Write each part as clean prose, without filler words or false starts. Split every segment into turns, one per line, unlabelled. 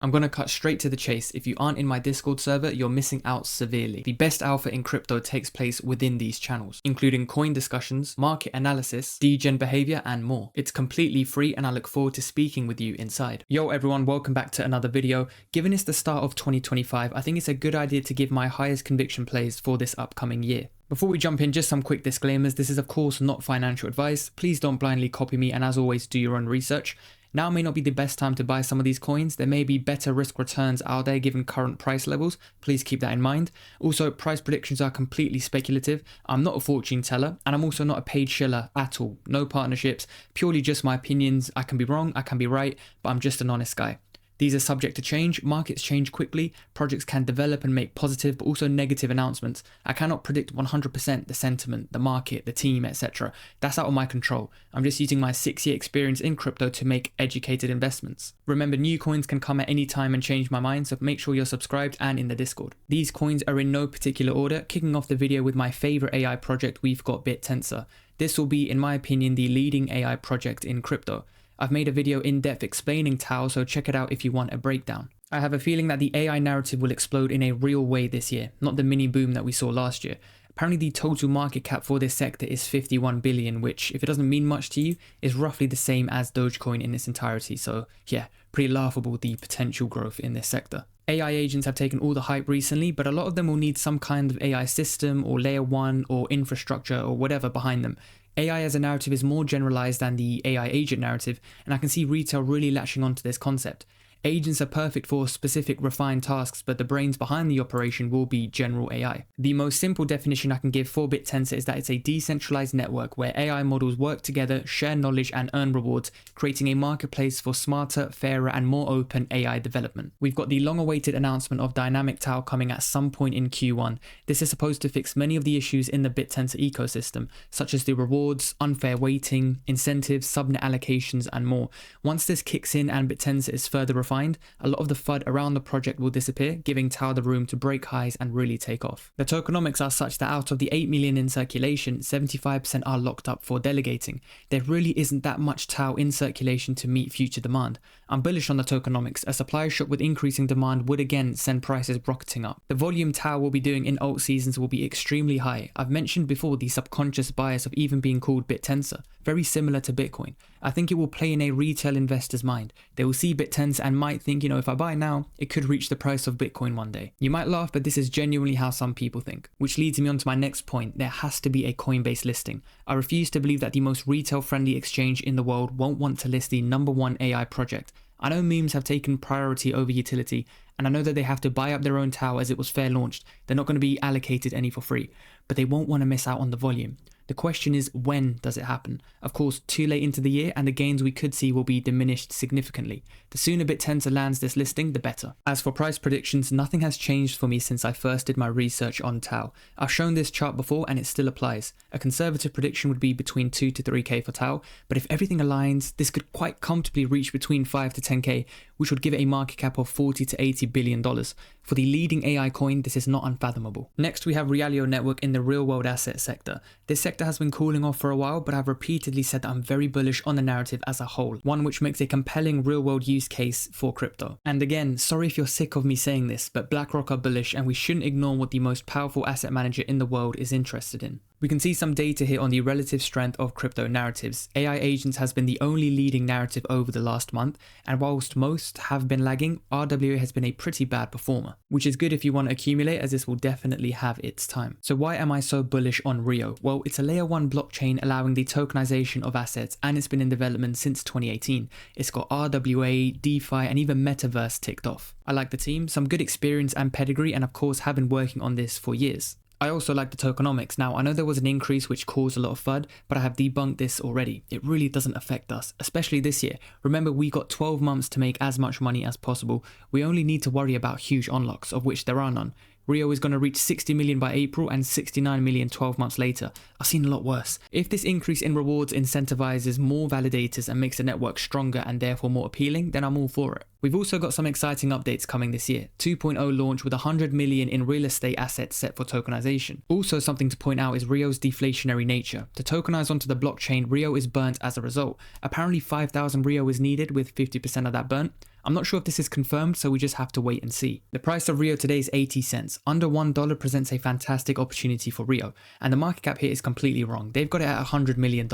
I'm going to cut straight to the chase. If you aren't in my Discord server, you're missing out severely. The best alpha in crypto takes place within these channels, including coin discussions, market analysis, degen behavior, and more. It's completely free and I look forward to speaking with you inside. Yo everyone, welcome back to another video. Given it's the start of 2025, I think it's a good idea to give my highest conviction plays for this upcoming year. Before we jump in, just some quick disclaimers. This is of course not financial advice. Please don't blindly copy me, and as always, do your own research. Now may not be the best time to buy some of these coins. There may be better risk returns out there given current price levels. Please keep that in mind. Also, price predictions are completely speculative. I'm not a fortune teller, and I'm also not a paid shiller at all. No partnerships, purely just my opinions. I can be wrong, I can be right, but I'm just an honest guy. These are subject to change, markets change quickly, projects can develop and make positive but also negative announcements. I cannot predict 100% the sentiment, the market, the team, etc. That's out of my control. I'm just using my 6-year experience in crypto to make educated investments. Remember, new coins can come at any time and change my mind, so make sure you're subscribed and in the Discord. These coins are in no particular order. Kicking off the video with my favorite AI project, we've got Bittensor. This will be, in my opinion, the leading AI project in crypto. I've made a video in depth explaining Tau, so check it out if you want a breakdown. I have a feeling that the AI narrative will explode in a real way this year, not the mini boom that we saw last year. Apparently the total market cap for this sector is 51 billion, which, if it doesn't mean much to you, is roughly the same as Dogecoin in its entirety. So yeah, pretty laughable the potential growth in this sector. AI agents have taken all the hype recently, but a lot of them will need some kind of AI system or layer 1 or infrastructure or whatever behind them. AI as a narrative is more generalized than the AI agent narrative, and I can see retail really latching onto this concept. Agents are perfect for specific refined tasks, but the brains behind the operation will be general AI. The most simple definition I can give for Bittensor is that it's a decentralized network where AI models work together, share knowledge, and earn rewards, creating a marketplace for smarter, fairer, and more open AI development. We've got the long-awaited announcement of Dynamic Tau coming at some point in Q1. This is supposed to fix many of the issues in the Bittensor ecosystem, such as the rewards, unfair weighting, incentives, subnet allocations, and more. Once this kicks in and Bittensor is further refined, a lot of the FUD around the project will disappear, giving Tau the room to break highs and really take off. The tokenomics are such that out of the 8 million in circulation, 75% are locked up for delegating. There really isn't that much Tau in circulation to meet future demand. I'm bullish on the tokenomics. A supply shock with increasing demand would again send prices rocketing up. The volume Tau will be doing in alt seasons will be extremely high. I've mentioned before the subconscious bias of even being called Bittensor, very similar to Bitcoin. I think it will play in a retail investor's mind. They will see Bittensor and might think, if I buy now, it could reach the price of Bitcoin one day. You might laugh, but this is genuinely how some people think. Which leads me on to my next point. There has to be a Coinbase listing. I refuse to believe that the most retail-friendly exchange in the world won't want to list the #1 AI project. I know memes have taken priority over utility, and I know that they have to buy up their own Tau as it was fair launched. They're not going to be allocated any for free, but they won't want to miss out on the volume. The question is, when does it happen? Of course, too late into the year and the gains we could see will be diminished significantly. The sooner Bittensor lands this listing, the better. As for price predictions, nothing has changed for me since I first did my research on Tau. I've shown this chart before and it still applies. A conservative prediction would be between 2 to 3k for Tau, but if everything aligns, this could quite comfortably reach between 5 to 10k, which would give it a market cap of 40 to 80 billion dollars. For the leading AI coin, this is not unfathomable. Next, we have Realio Network in the real-world asset sector. This sector has been cooling off for a while, but I've repeatedly said that I'm very bullish on the narrative as a whole, one which makes a compelling real-world use case for crypto. And again, sorry if you're sick of me saying this, but BlackRock are bullish and we shouldn't ignore what the most powerful asset manager in the world is interested in. We can see some data here on the relative strength of crypto narratives. AI agents has been the only leading narrative over the last month, and whilst most have been lagging, RWA has been a pretty bad performer, which is good if you want to accumulate, as this will definitely have its time. So why am I so bullish on Rio? Well, it's a layer 1 blockchain allowing the tokenization of assets, and it's been in development since 2018. It's got RWA, DeFi, and even Metaverse ticked off. I like the team, some good experience and pedigree, and of course have been working on this for years. I also like the tokenomics. Now, I know there was an increase which caused a lot of FUD, but I have debunked this already. It really doesn't affect us, especially this year. Remember, we got 12 months to make as much money as possible. We only need to worry about huge unlocks, of which there are none. Rio is going to reach 60 million by April and 69 million 12 months later. I've seen a lot worse. If this increase in rewards incentivizes more validators and makes the network stronger and therefore more appealing, then I'm all for it. We've also got some exciting updates coming this year. 2.0 launch with 100 million in real estate assets set for tokenization. Also something to point out is Rio's deflationary nature. To tokenize onto the blockchain, Rio is burnt as a result. Apparently 5,000 Rio is needed with 50% of that burnt. I'm not sure if this is confirmed, so we just have to wait and see. The price of Rio today is 80 cents. Under $1 presents a fantastic opportunity for Rio, and the market cap here is completely wrong. They've got it at $100 million.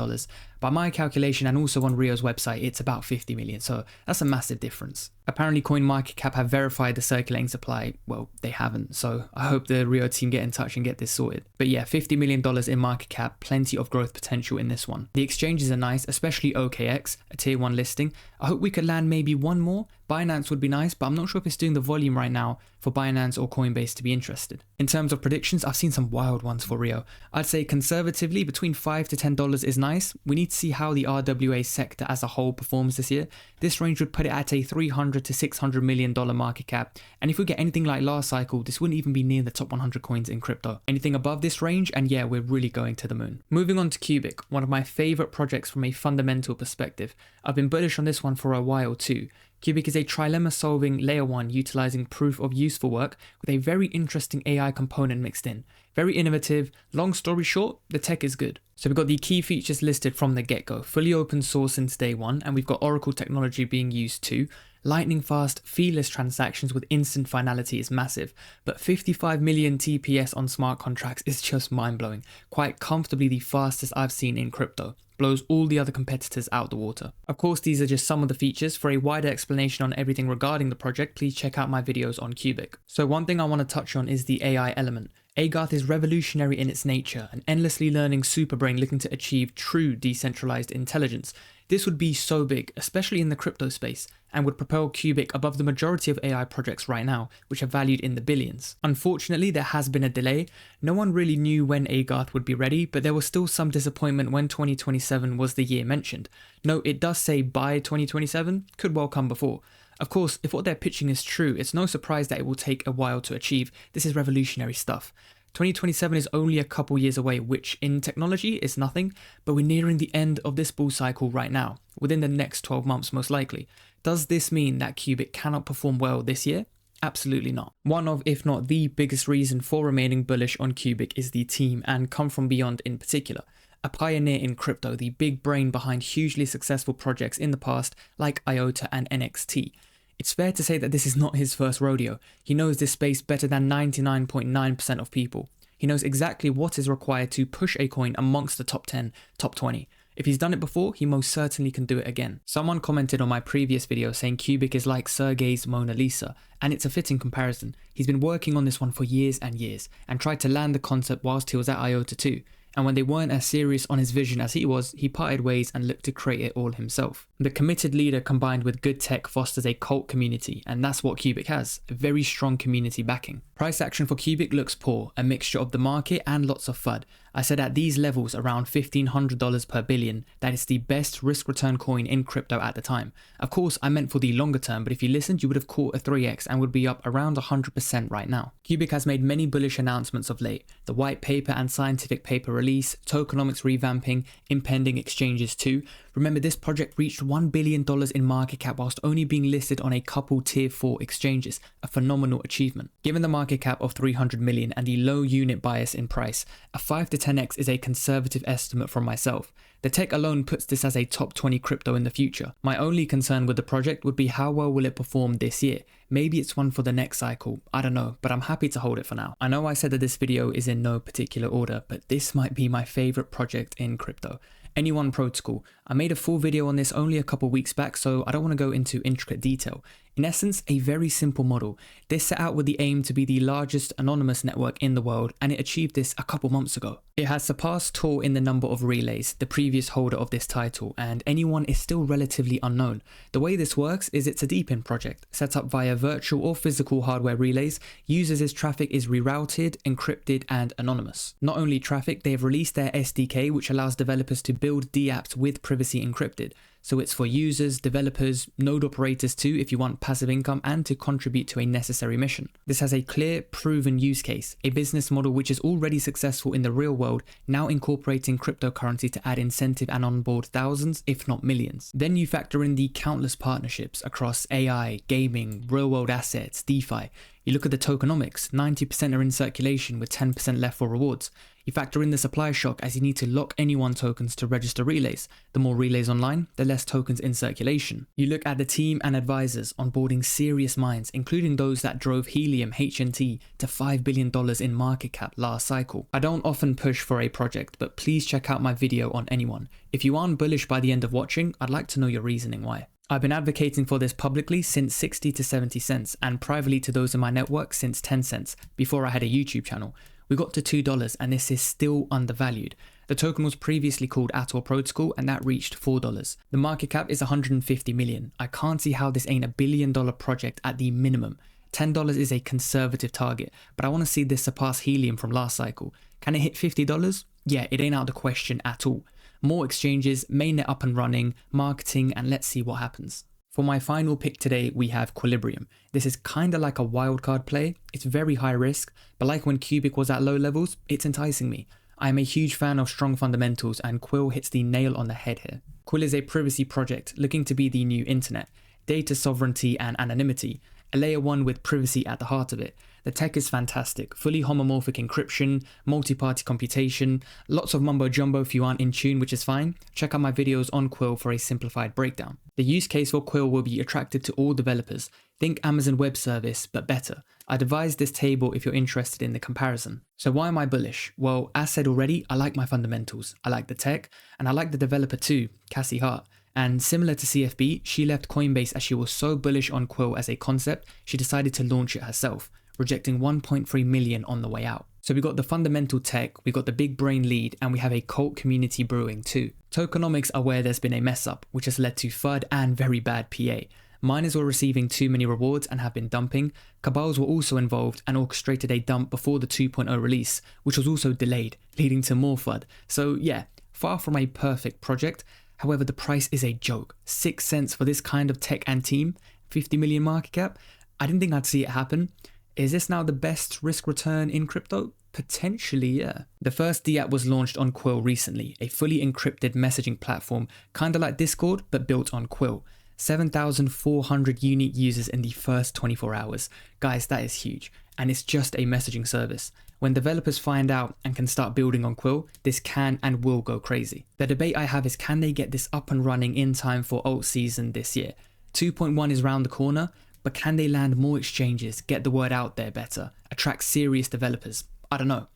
By my calculation and also on Rio's website, it's about 50 million, so that's a massive difference. Apparently CoinMarketCap have verified the circulating supply. Well, they haven't, so I hope the Rio team get in touch and get this sorted. But yeah, $50 million in market cap, plenty of growth potential in this one. The exchanges are nice, especially OKX, a tier 1 listing. I hope we could land maybe one more. Binance would be nice, but I'm not sure if it's doing the volume right now for Binance or Coinbase to be interested. In terms of predictions, I've seen some wild ones for Rio. I'd say conservatively between $5 to $10 is nice. We need to see how the RWA sector as a whole performs this year. This range would put it at a $300 to $600 million market cap, and if we get anything like last cycle, this wouldn't even be near the top 100 coins in crypto. Anything above this range, and yeah, we're really going to the moon. Moving on to Qubic, one of my favorite projects from a fundamental perspective. I've been bullish on this one for a while too. Qubic is a trilemma solving layer 1 utilizing proof of useful work with a very interesting AI component mixed in. Very innovative. Long story short, the tech is good. So we've got the key features listed from the get-go. Fully open source since day one, and we've got Oracle technology being used too. Lightning fast, feeless transactions with instant finality is massive, but 55 million TPS on smart contracts is just mind-blowing. Quite comfortably the fastest I've seen in crypto. Blows all the other competitors out the water. Of course, these are just some of the features. For a wider explanation on everything regarding the project, please check out my videos on Qubic. So one thing I want to touch on is the AI element. Agarth is revolutionary in its nature, an endlessly learning superbrain looking to achieve true decentralized intelligence. This would be so big, especially in the crypto space, and would propel Qubic above the majority of AI projects right now, which are valued in the billions. Unfortunately, there has been a delay. No one really knew when Agarth would be ready, but there was still some disappointment when 2027 was the year mentioned. No, it does say by 2027, could well come before. Of course, if what they're pitching is true, it's no surprise that it will take a while to achieve. This is revolutionary stuff. 2027 is only a couple years away, which in technology is nothing, but we're nearing the end of this bull cycle right now, within the next 12 months most likely. Does this mean that Qubic cannot perform well this year? Absolutely not. One of, if not the biggest reason for remaining bullish on Qubic is the team, and Come From Beyond in particular. A pioneer in crypto, the big brain behind hugely successful projects in the past like IOTA and NXT. It's fair to say that this is not his first rodeo. He knows this space better than 99.9% of people. He knows exactly what is required to push a coin amongst the top 10, top 20. If he's done it before, he most certainly can do it again. Someone commented on my previous video saying Qubic is like Sergey's Mona Lisa, and it's a fitting comparison. He's been working on this one for years and years, and tried to land the concept whilst he was at IOTA too. And when they weren't as serious on his vision as he was, he parted ways and looked to create it all himself. The committed leader combined with good tech fosters a cult community, and that's what Qubic has, a very strong community backing. Price action for Qubic looks poor, a mixture of the market and lots of FUD. I said at these levels, around $1,500 per billion, that it's the best risk-return coin in crypto at the time. Of course, I meant for the longer term, but if you listened, you would have caught a 3x and would be up around 100% right now. Qubic has made many bullish announcements of late. The white paper and scientific paper release, tokenomics revamping, impending exchanges too. Remember, this project reached $1 billion in market cap whilst only being listed on a couple tier 4 exchanges, a phenomenal achievement. Given the market cap of 300 million and the low unit bias in price, a 5 to 10x is a conservative estimate from myself. The tech alone puts this as a top 20 crypto in the future. My only concern with the project would be how well will it perform this year. Maybe it's one for the next cycle, I don't know, but I'm happy to hold it for now. I know I said that this video is in no particular order, but this might be my favorite project in crypto. Anyone protocol. I made a full video on this only a couple weeks back, so I don't want to go into intricate detail. In essence, a very simple model. This set out with the aim to be the largest anonymous network in the world, and it achieved this a couple months ago. It has surpassed Tor in the number of relays, the previous holder of this title, and anyone is still relatively unknown. The way this works is it's a depin project, set up via virtual or physical hardware relays. Users' traffic is rerouted, encrypted, and anonymous. Not only traffic, they have released their SDK, which allows developers to build dApps with privacy encrypted. So it's for users, developers, node operators too if you want passive income and to contribute to a necessary mission. This has a clear, proven use case, a business model which is already successful in the real world, now incorporating cryptocurrency to add incentive and onboard thousands, if not millions. Then you factor in the countless partnerships across AI, gaming, real world assets, DeFi. You look at the tokenomics, 90% are in circulation with 10% left for rewards. You factor in the supply shock as you need to lock any1 tokens to register relays. The more relays online, the less tokens in circulation. You look at the team and advisors onboarding serious minds, including those that drove Helium HNT to $5 billion in market cap last cycle. I don't often push for a project, but please check out my video on any1. If you aren't bullish by the end of watching, I'd like to know your reasoning why. I've been advocating for this publicly since 60 to 70 cents and privately to those in my network since 10 cents before I had a YouTube channel. We got to $2 and this is still undervalued. The token was previously called Atoll Protocol and that reached $4. The market cap is 150 million. I can't see how this ain't a $1 billion project at the minimum. $10 is a conservative target, but I want to see this surpass Helium from last cycle. Can it hit $50? Yeah, it ain't out of the question at all. More exchanges, mainnet up and running, marketing, and let's see what happens. For my final pick today, we have Quilibrium. This is kinda like a wildcard play. It's very high risk, but like when Qubic was at low levels, it's enticing me. I am a huge fan of strong fundamentals and QUIL hits the nail on the head here. QUIL is a privacy project looking to be the new internet, data sovereignty and anonymity, a layer 1 with privacy at the heart of it. The tech is fantastic, fully homomorphic encryption, multi-party computation, lots of mumbo jumbo if you aren't in tune, which is fine. Check out my videos on QUIL for a simplified breakdown. The use case for QUIL will be attractive to all developers. Think Amazon Web Service, but better. I devised this table if you're interested in the comparison. So why am I bullish? Well, as said already, I like my fundamentals. I like the tech, and I like the developer too, Cassie Hart. And similar to CFB, she left Coinbase as she was so bullish on QUIL as a concept, she decided to launch it herself, rejecting 1.3 million on the way out. So we got the fundamental tech, we got the big brain lead, and we have a cult community brewing too. Tokenomics are where there's been a mess up, which has led to FUD and very bad PA. Miners were receiving too many rewards and have been dumping. Cabals were also involved and orchestrated a dump before the 2.0 release, which was also delayed, leading to more FUD. So yeah, far from a perfect project. However, the price is a joke. 6 cents for this kind of tech and team, 50 million market cap. I didn't think I'd see it happen. Is this now the best risk return in crypto? Potentially, yeah. The first DApp was launched on QUIL recently, a fully encrypted messaging platform, kinda like Discord, but built on QUIL. 7,400 unique users in the first 24 hours. Guys, that is huge. And it's just a messaging service. When developers find out and can start building on QUIL, this can and will go crazy. The debate I have is, can they get this up and running in time for alt season this year? 2.1 is round the corner, but can they land more exchanges, get the word out there better, attract serious developers? I don't know.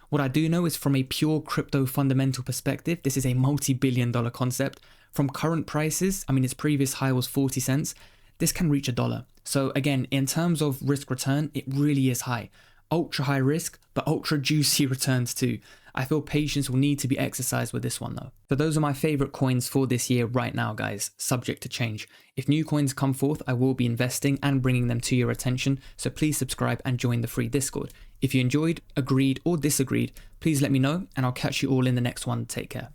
What I do know is from a pure crypto fundamental perspective, this is a multi-billion-dollar concept. From current prices, I mean its previous high was 40 cents, this can reach $1. So again, in terms of risk return, it really is high. Ultra high risk, but ultra juicy returns too. I feel patience will need to be exercised with this one though. So those are my favorite coins for this year right now, guys, subject to change. If new coins come forth, I will be investing and bringing them to your attention, so please subscribe and join the free Discord. If you enjoyed, agreed or disagreed, please let me know and I'll catch you all in the next one. Take care.